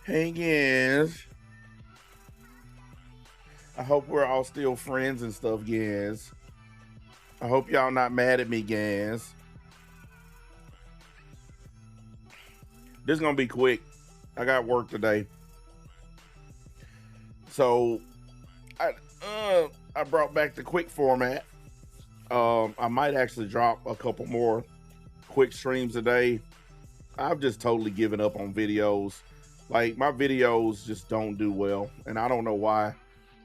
Hey guys, I hope we're all still friends and stuff, guys. I hope y'all not mad at me, guys. This is gonna be quick. I got work today, so I brought back the quick format. I might actually drop a couple more quick streams a day. I've just totally given up on videos. Like, my videos just don't do well, and I don't know why.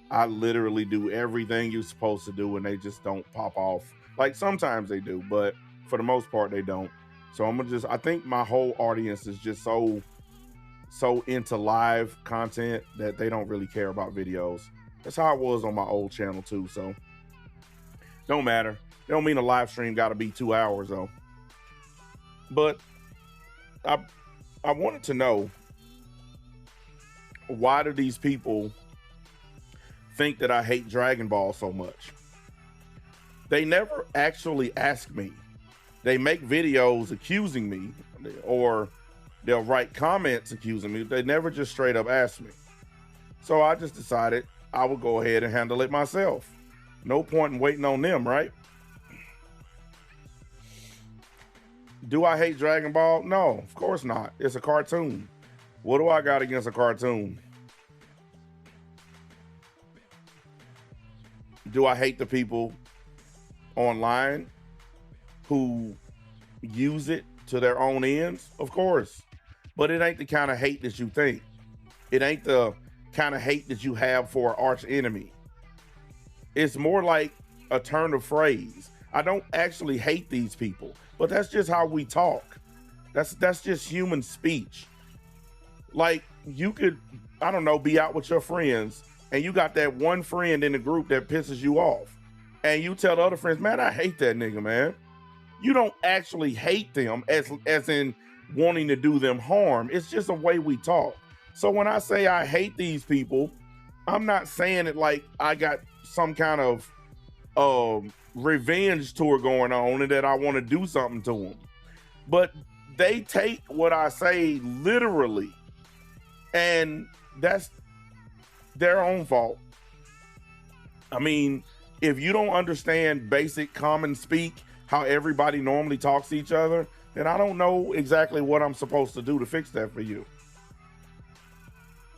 I literally do everything you're supposed to do, and they just don't pop off. Like, sometimes they do, but for the most part, they don't. So I think my whole audience is just so into live content that they don't really care about videos. That's how it was on my old channel too, so don't matter. It don't mean a live stream got to be 2 hours though. But I wanted to know, why do these people think that I hate Dragon Ball so much? They never actually ask me. They make videos accusing me or They'll write comments accusing me. They never just straight up ask me. So I just decided I would go ahead and handle it myself. No point in waiting on them, right? Do I hate Dragon Ball? No, of course not. It's a cartoon. What do I got against a cartoon? Do I hate the people online who use it to their own ends? Of course. But it ain't the kind of hate that you think. It ain't the kind of hate that you have for an arch enemy. It's more like a turn of phrase. I don't actually hate these people, but that's just how we talk. That's just human speech. Like, you could, I don't know, be out with your friends and you got that one friend in the group that pisses you off. And you tell the other friends, man, I hate that nigga, man. You don't actually hate them as in wanting to do them harm. It's just a way we talk. So when I say I hate these people, I'm not saying it like I got some kind of revenge tour going on and that I want to do something to them. But they take what I say literally, and that's their own fault. I mean, if you don't understand basic common speak, how everybody normally talks to each other, then I don't know exactly what I'm supposed to do to fix that for you.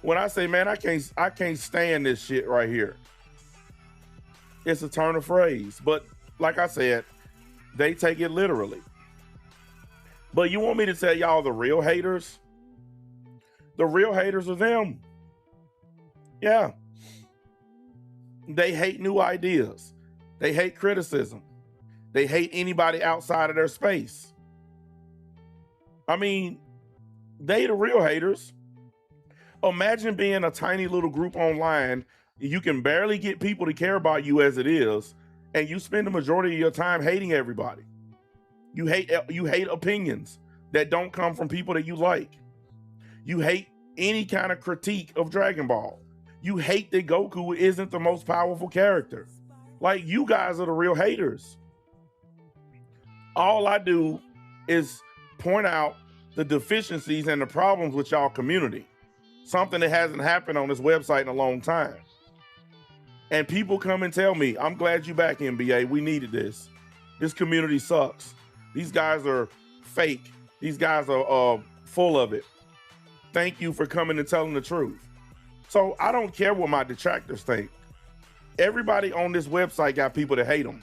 When I say, man, I can't stand this shit right here, it's a turn of phrase. But like I said, they take it literally. But you want me to tell y'all the real haters? The real haters are them. Yeah. They hate new ideas. They hate criticism. They hate anybody outside of their space. I mean, they the real haters. Imagine being a tiny little group online. You can barely get people to care about you as it is, and you spend the majority of your time hating everybody. You hate opinions that don't come from people that you like. You hate any kind of critique of Dragon Ball. You hate that Goku isn't the most powerful character. Like, you guys are the real haters. All I do is point out the deficiencies and the problems with y'all community. Something that hasn't happened on this website in a long time. And people come and tell me, I'm glad you're back, MBA. We needed this. This community sucks. These guys are fake. These guys are full of it. Thank you for coming and telling the truth. So I don't care what my detractors think. Everybody on this website got people that hate them.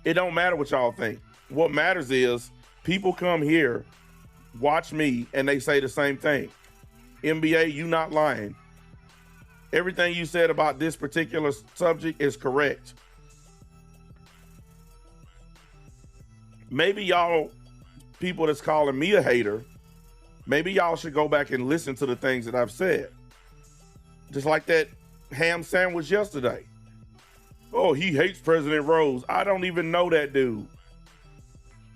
It don't matter what y'all think. What matters is people come here, watch me, and they say the same thing. MBA, you not lying. Everything you said about this particular subject is correct. Maybe y'all, people that's calling me a hater, maybe y'all should go back and listen to the things that I've said. Just like that ham sandwich yesterday. Oh, he hates President Rose. I don't even know that dude.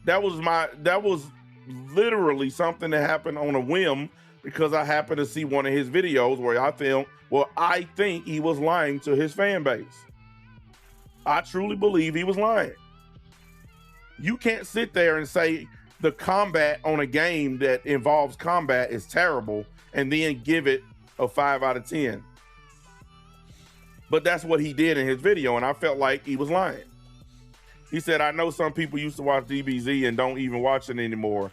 That was literally something that happened on a whim because I happened to see one of his videos where I think he was lying to his fan base. I truly believe he was lying. You can't sit there and say the combat on a game that involves combat is terrible and then give it a 5 out of 10. But that's what he did in his video, and I felt like he was lying. He said, I know some people used to watch DBZ and don't even watch it anymore,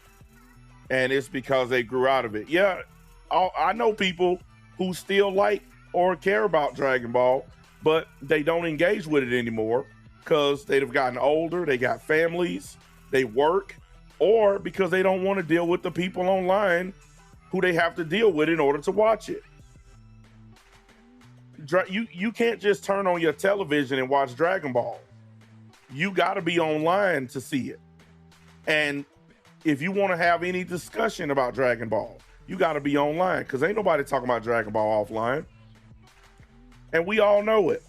and it's because they grew out of it. Yeah, I know people who still like or care about Dragon Ball, but they don't engage with it anymore because they've gotten older, they got families, they work, or because they don't want to deal with the people online who they have to deal with in order to watch it. You can't just turn on your television and watch Dragon Ball. You got to be online to see it. And if you want to have any discussion about Dragon Ball, you got to be online because ain't nobody talking about Dragon Ball offline. And we all know it.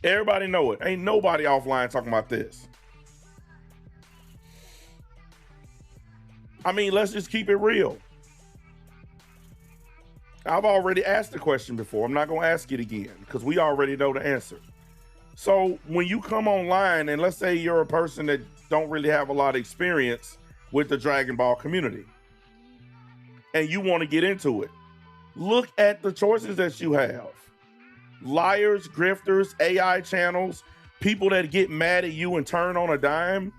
Everybody know it. Ain't nobody offline talking about this. I mean, let's just keep it real. I've already asked the question before. I'm not going to ask it again because we already know the answer. So when you come online and let's say you're a person that don't really have a lot of experience with the Dragon Ball community and you want to get into it, look at the choices that you have. Liars, grifters, AI channels, people that get mad at you and turn on a dime.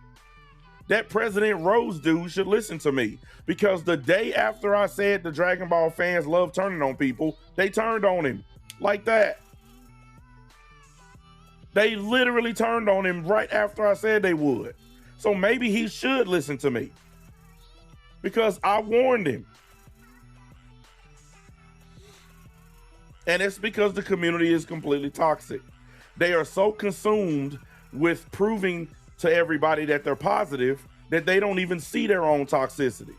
That President Rose dude should listen to me, because the day after I said the Dragon Ball fans love turning on people, they turned on him like that. They literally turned on him right after I said they would. So maybe he should listen to me, because I warned him. And it's because the community is completely toxic. They are so consumed with proving to everybody that they're positive that they don't even see their own toxicity.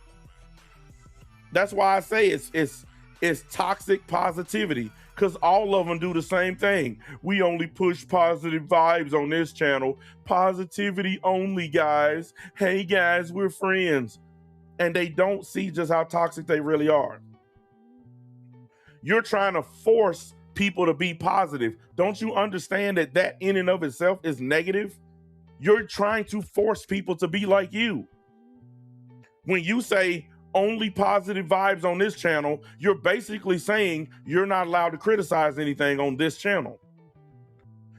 That's why I say it's toxic positivity, because all of them do the same thing. We only push positive vibes on this channel. Positivity only, guys. Hey guys, we're friends. And they don't see just how toxic they really are. You're trying to force people to be positive. Don't you understand that that in and of itself is negative? You're trying to force people to be like you. When you say only positive vibes on this channel, you're basically saying you're not allowed to criticize anything on this channel.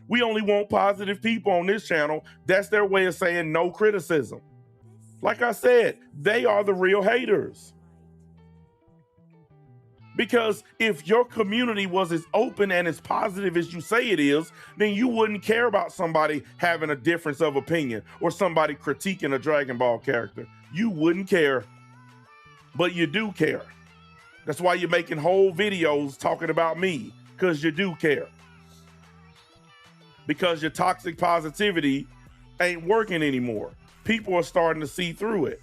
We only want positive people on this channel. That's their way of saying no criticism. Like I said, they are the real haters. Because if your community was as open and as positive as you say it is, then you wouldn't care about somebody having a difference of opinion or somebody critiquing a Dragon Ball character. You wouldn't care, but you do care. That's why you're making whole videos talking about me, because you do care. Because your toxic positivity ain't working anymore. People are starting to see through it.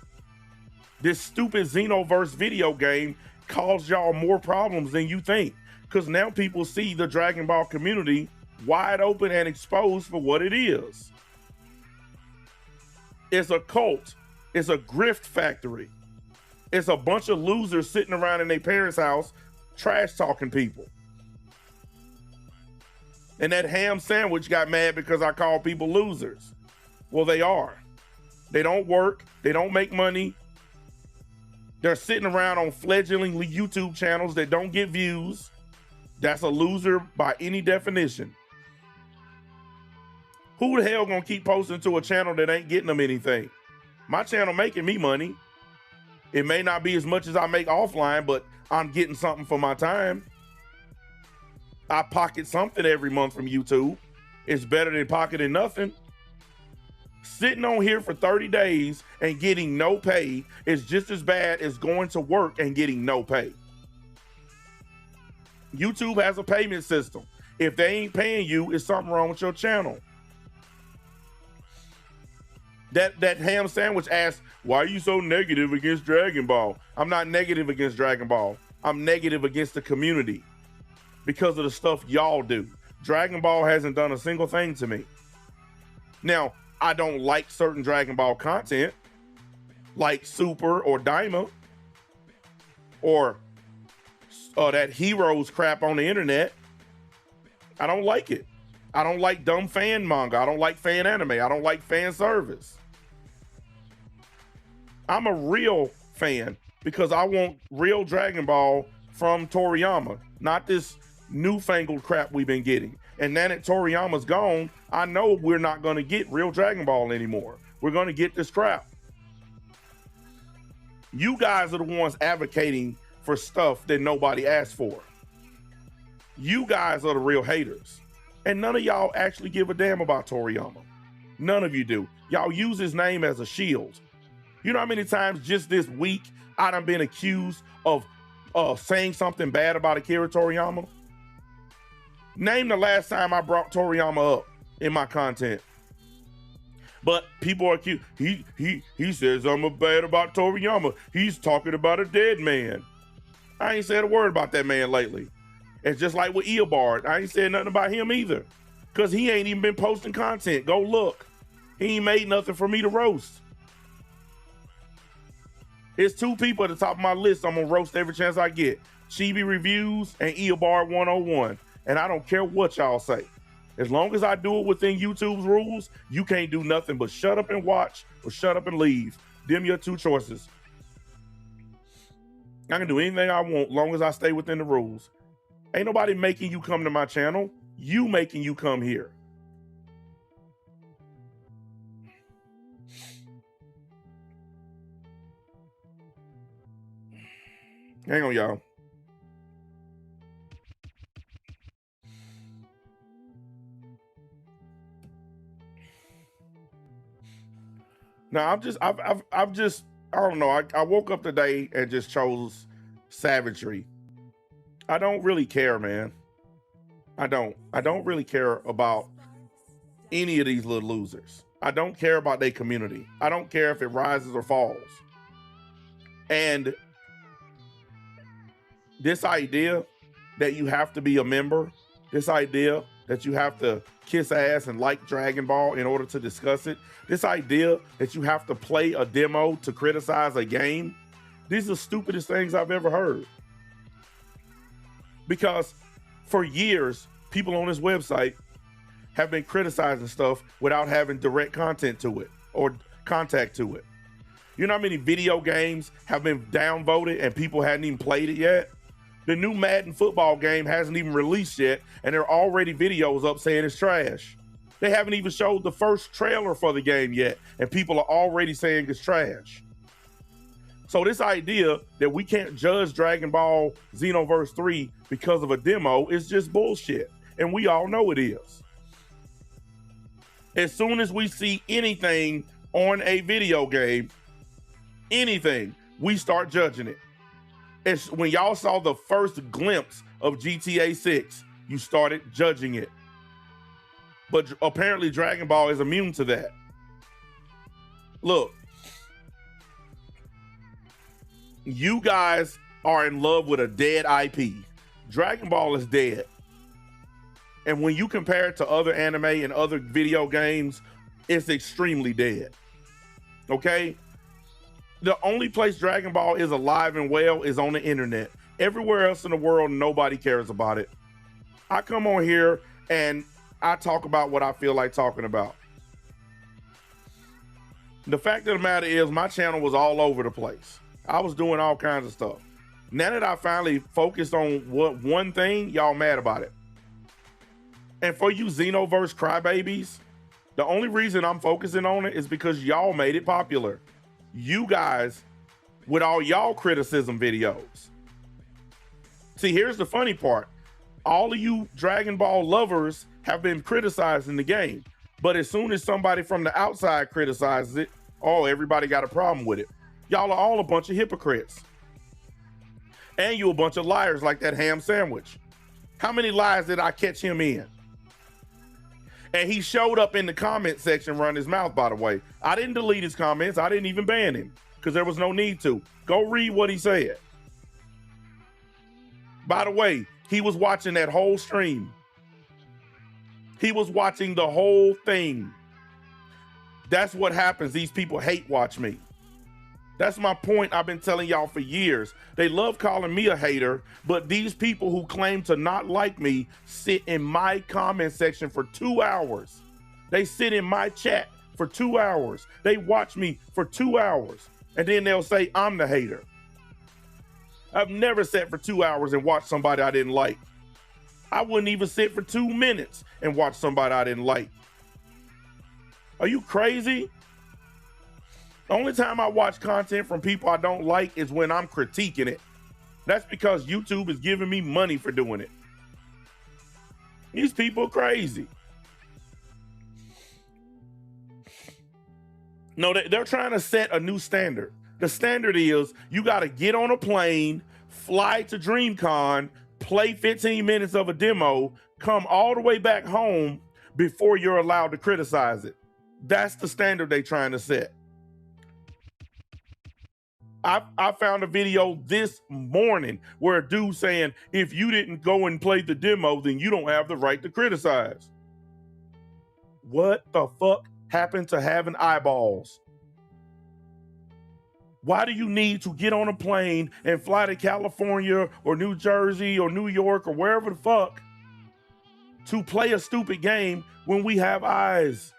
This stupid Xenoverse video game caused y'all more problems than you think, because now people see the Dragon Ball community wide open and exposed for what it is. It's a cult. It's a grift factory. It's a bunch of losers sitting around in their parents' house trash talking people. And that ham sandwich got mad because I called people losers. Well, they are. They don't work. They don't make money. They're sitting around on fledgling YouTube channels that don't get views. That's a loser by any definition. Who the hell gonna keep posting to a channel that ain't getting them anything? My channel making me money. It may not be as much as I make offline, but I'm getting something for my time. I pocket something every month from YouTube. It's better than pocketing nothing. Sitting on here for 30 days and getting no pay is just as bad as going to work and getting no pay. YouTube has a payment system. If they ain't paying you, it's something wrong with your channel. That ham sandwich asked, why are you so negative against Dragon Ball? I'm not negative against Dragon Ball. I'm negative against the community because of the stuff y'all do. Dragon Ball hasn't done a single thing to me. Now, I don't like certain Dragon Ball content, like Super or Daima, or that Heroes crap on the internet. I don't like it. I don't like dumb fan manga. I don't like fan anime. I don't like fan service. I'm a real fan because I want real Dragon Ball from Toriyama, not this newfangled crap we've been getting. And now that Toriyama's gone, I know we're not going to get real Dragon Ball anymore. We're going to get this crap. You guys are the ones advocating for stuff that nobody asked for. You guys are the real haters. And none of y'all actually give a damn about Toriyama. None of you do. Y'all use his name as a shield. You know how many times just this week I done been accused of saying something bad about Akira Toriyama? Name the last time I brought Toriyama up in my content. But people are accused. He says I'm bad about Toriyama. He's talking about a dead man. I ain't said a word about that man lately. It's just like with Eobard. I ain't said nothing about him either, because he ain't even been posting content. Go look. He ain't made nothing for me to roast. There's two people at the top of my list I'm gonna roast every chance I get. Chibi Reviews and Eobard 101. And I don't care what y'all say. As long as I do it within YouTube's rules, you can't do nothing but shut up and watch or shut up and leave. Them your two choices. I can do anything I want long as I stay within the rules. Ain't nobody making you come to my channel. You making you come here. Hang on, y'all. Now I've just, I don't know. I woke up today and just chose savagery. I don't really care, man. I don't really care about any of these little losers. I don't care about their community. I don't care if it rises or falls. And this idea that you have to be a member, this idea that you have to kiss ass and like Dragon Ball in order to discuss it, this idea that you have to play a demo to criticize a game, these are the stupidest things I've ever heard. Because for years, people on this website have been criticizing stuff without having direct content to it or contact to it. You know how many video games have been downvoted and people hadn't even played it yet? The new Madden football game hasn't even released yet, and there are already videos up saying it's trash. They haven't even showed the first trailer for the game yet, and people are already saying it's trash. So this idea that we can't judge Dragon Ball Xenoverse 3 because of a demo is just bullshit, and we all know it is. As soon as we see anything on a video game, anything, we start judging it. It's when y'all saw the first glimpse of GTA 6, you started judging it. But apparently Dragon Ball is immune to that. Look, you guys are in love with a dead IP. Dragon Ball is dead. And when you compare it to other anime and other video games, it's extremely dead. Okay? The only place Dragon Ball is alive and well is on the internet. Everywhere else in the world, nobody cares about it. I come on here and I talk about what I feel like talking about. The fact of the matter is my channel was all over the place. I was doing all kinds of stuff. Now that I finally focused on one thing, y'all mad about it. And for you Xenoverse crybabies, the only reason I'm focusing on it is because y'all made it popular. You guys, with all y'all criticism videos. See, here's the funny part. All of you Dragon Ball lovers have been criticizing the game. But as soon as somebody from the outside criticizes it, oh, everybody got a problem with it. Y'all are all a bunch of hypocrites. And you a bunch of liars like that ham sandwich. How many lies did I catch him in? And he showed up in the comment section running his mouth, by the way. I didn't delete his comments. I didn't even ban him because there was no need to. Go read what he said. By the way, he was watching that whole stream. He was watching the whole thing. That's what happens. These people hate watch me. That's my point I've been telling y'all for years. They love calling me a hater, but these people who claim to not like me sit in my comment section for 2 hours. They sit in my chat for 2 hours. They watch me for 2 hours, and then they'll say I'm the hater. I've never sat for 2 hours and watched somebody I didn't like. I wouldn't even sit for 2 minutes and watch somebody I didn't like. Are you crazy? The only time I watch content from people I don't like is when I'm critiquing it. That's because YouTube is giving me money for doing it. These people are crazy. No, they're trying to set a new standard. The standard is you got to get on a plane, fly to DreamCon, play 15 minutes of a demo, come all the way back home before you're allowed to criticize it. That's the standard they're trying to set. I found a video this morning where a dude saying, if you didn't go and play the demo, then you don't have the right to criticize. What the fuck happened to having eyeballs? Why do you need to get on a plane and fly to California or New Jersey or New York or wherever the fuck to play a stupid game when we have eyes?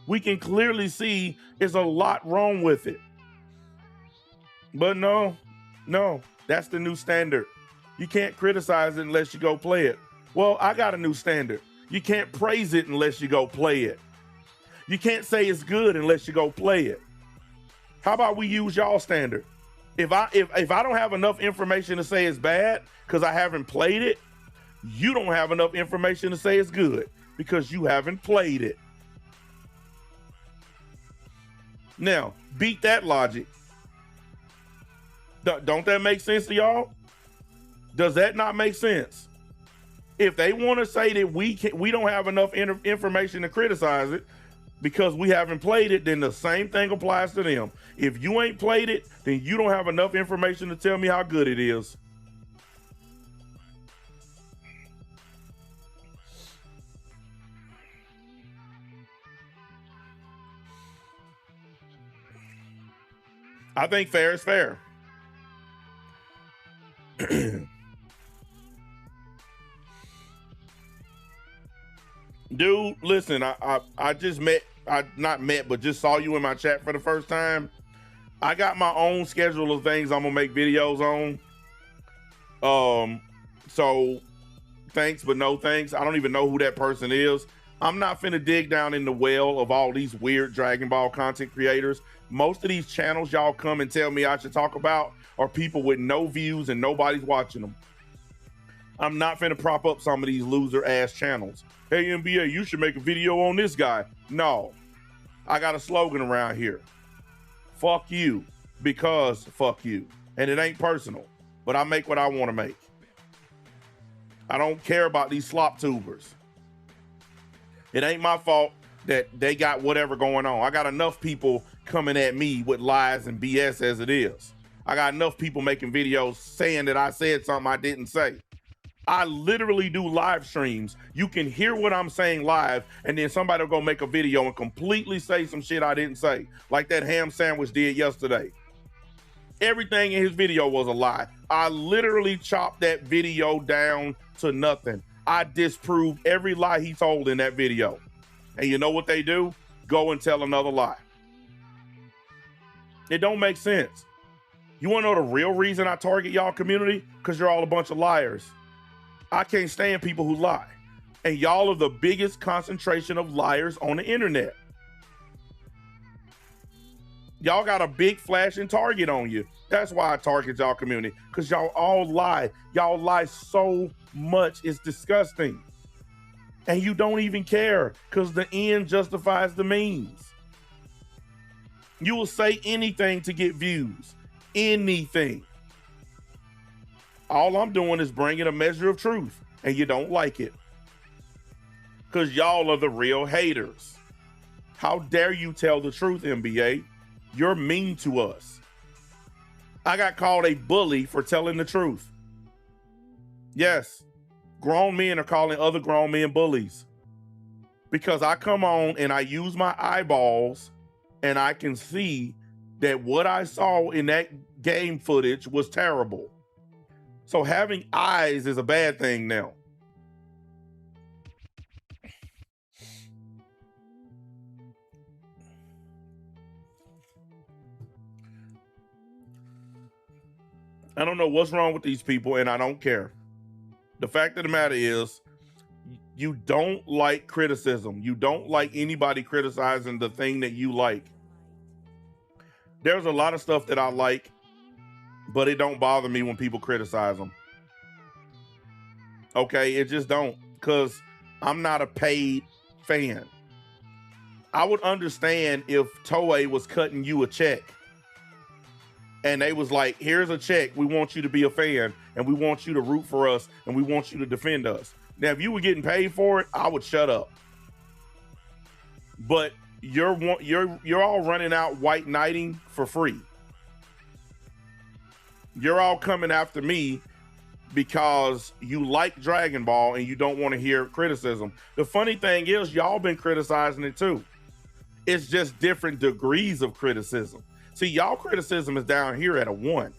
We can clearly see there's a lot wrong with it. But no, that's the new standard. You can't criticize it unless you go play it. Well, I got a new standard. You can't praise it unless you go play it. You can't say it's good unless you go play it. How about we use y'all standard? If I don't have enough information to say it's bad because I haven't played it, you don't have enough information to say it's good because you haven't played it. Now, beat that logic. Don't that make sense to y'all? Does that not make sense? If they want to say that we don't have enough information to criticize it because we haven't played it, then the same thing applies to them. If you ain't played it, then you don't have enough information to tell me how good it is. I think fair is fair. Dude, listen, I just just saw you in my chat for the first time. I got my own schedule of things I'm gonna make videos on. So thanks, but no thanks. I don't even know who that person is. I'm not finna dig down in the well of all these weird Dragon Ball content creators. Most of these channels y'all come and tell me I should talk about are people with no views and nobody's watching them. I'm not finna prop up some of these loser ass channels. Hey, MBA, you should make a video on this guy. No, I got a slogan around here. Fuck you, because fuck you. And it ain't personal, but I make what I want to make. I don't care about these slop tubers. It ain't my fault that they got whatever going on. I got enough people coming at me with lies and BS as it is. I got enough people making videos saying that I said something I didn't say. I literally do live streams. You can hear what I'm saying live, and then somebody will go make a video and completely say some shit I didn't say, like that ham sandwich did yesterday. Everything in his video was a lie. I literally chopped that video down to nothing. I disproved every lie he told in that video. And you know what they do? Go and tell another lie. It don't make sense. You want to know the real reason I target y'all community? Because you're all a bunch of liars. I can't stand people who lie. And y'all are the biggest concentration of liars on the internet. Y'all got a big flashing target on you. That's why I target y'all community, because y'all all lie. Y'all lie so much, it's disgusting. And you don't even care, because the end justifies the means. You will say anything to get views. Anything. All I'm doing is bringing a measure of truth, and you don't like it. Because y'all are the real haters. How dare you tell the truth, MBA? You're mean to us. I got called a bully for telling the truth. Yes, grown men are calling other grown men bullies. Because I come on and I use my eyeballs and I can see that what I saw in that game footage was terrible. So having eyes is a bad thing now. I don't know what's wrong with these people, and I don't care. The fact of the matter is, you don't like criticism. You don't like anybody criticizing the thing that you like. There's a lot of stuff that I like, but it don't bother me when people criticize them. Okay, it just don't, because I'm not a paid fan. I would understand if Toei was cutting you a check and they was like, here's a check, we want you to be a fan, and we want you to root for us, and we want you to defend us. Now, if you were getting paid for it, I would shut up. But you're all running out white knighting for free. You're all coming after me because you like Dragon Ball and you don't want to hear criticism. The funny thing is, y'all been criticizing it too. It's just different degrees of criticism. See, y'all criticism is down here at a 1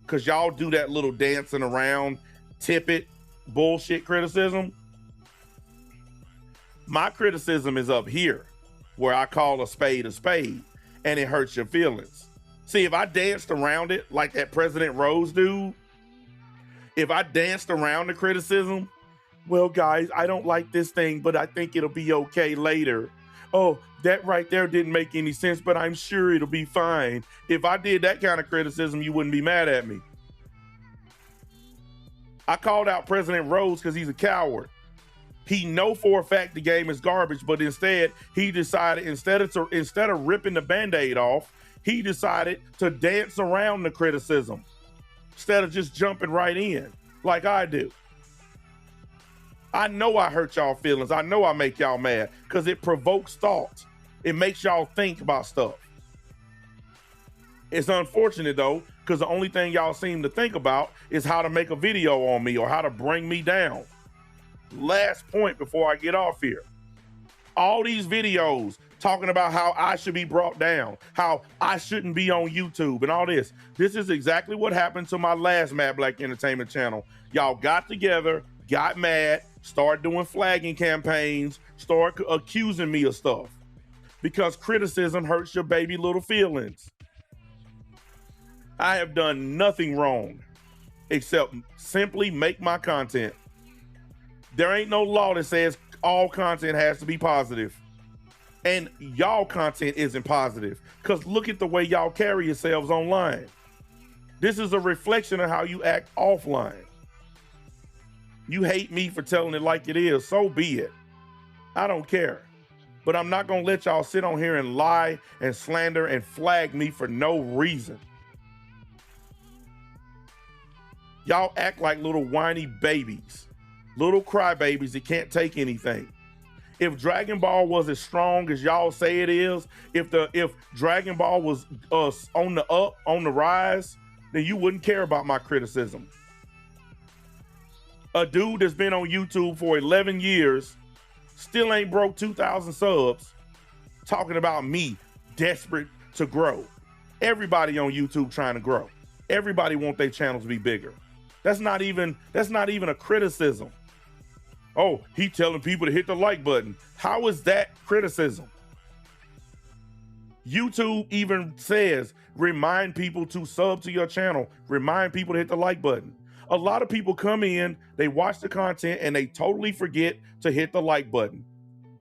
because y'all do that little dancing around, tip it, bullshit criticism. My criticism is up here where I call a spade and it hurts your feelings. See, if I danced around it like that President Rose dude, if I danced around the criticism, well, guys, I don't like this thing, but I think it'll be okay later. Oh, that right there didn't make any sense, but I'm sure it'll be fine. If I did that kind of criticism, you wouldn't be mad at me. I called out President Rose because he's a coward. He know for a fact the game is garbage, but instead he decided instead of ripping the Band-Aid off, he decided to dance around the criticism instead of just jumping right in like I do. I know I hurt y'all feelings. I know I make y'all mad because it provokes thought. It makes y'all think about stuff. It's unfortunate though, because the only thing y'all seem to think about is how to make a video on me or how to bring me down. Last point before I get off here. All these videos talking about how I should be brought down, how I shouldn't be on YouTube and all this. This is exactly what happened to my last Mad Black Entertainment channel. Y'all got together, got mad, started doing flagging campaigns, started accusing me of stuff because criticism hurts your baby little feelings. I have done nothing wrong except simply make my content. There ain't no law that says all content has to be positive. And y'all content isn't positive because look at the way y'all carry yourselves online. This is a reflection of how you act offline. You hate me for telling it like it is, so be it. I don't care. But I'm not gonna let y'all sit on here and lie and slander and flag me for no reason. Y'all act like little whiny babies, little crybabies that can't take anything. If Dragon Ball was as strong as y'all say it is, if Dragon Ball was on the rise, then you wouldn't care about my criticism. A dude that's been on YouTube for 11 years, still ain't broke 2,000 subs, talking about me desperate to grow. Everybody on YouTube trying to grow. Everybody want their channels to be bigger. That's not even a criticism. Oh, he telling people to hit the like button. How is that criticism? YouTube even says, remind people to sub to your channel. Remind people to hit the like button. A lot of people come in, they watch the content and they totally forget to hit the like button.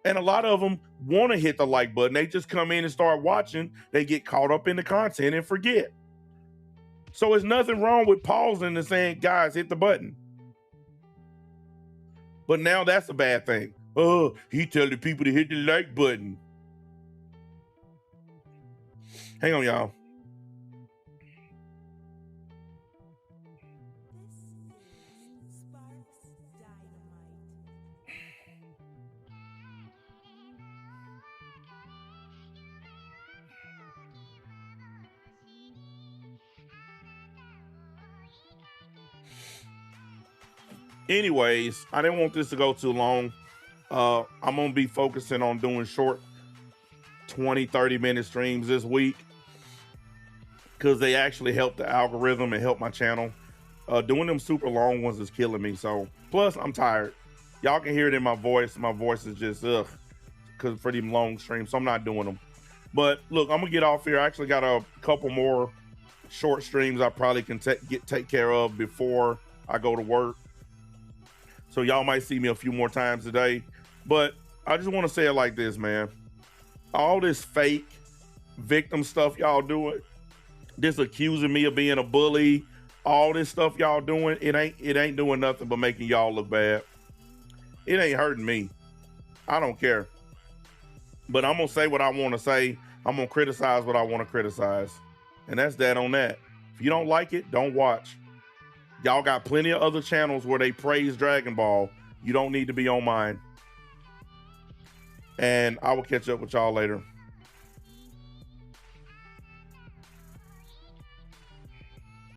And a lot of them want to hit the like button. They just come in and start watching. They get caught up in the content and forget. So there's nothing wrong with pausing and saying, guys, hit the button. But now that's a bad thing. Oh, he telling people to hit the like button. Hang on, y'all. Anyways, I didn't want this to go too long. I'm going to be focusing on doing short 20, 30-minute streams this week because they actually help the algorithm and help my channel. Doing them super long ones is killing me. So, plus, I'm tired. Y'all can hear it in my voice. My voice is just, because for them long streams, so I'm not doing them. But, look, I'm going to get off here. I actually got a couple more short streams I probably can take care of before I go to work. So y'all might see me a few more times today, but I just want to say it like this, man. All this fake victim stuff y'all doing, this accusing me of being a bully, all this stuff y'all doing, it ain't doing nothing but making y'all look bad. It ain't hurting me. I don't care. But I'm gonna say what I want to say. I'm gonna criticize what I want to criticize. And that's that on that. If you don't like it, don't watch. Y'all got plenty of other channels where they praise Dragon Ball. You don't need to be on mine. And I will catch up with y'all later.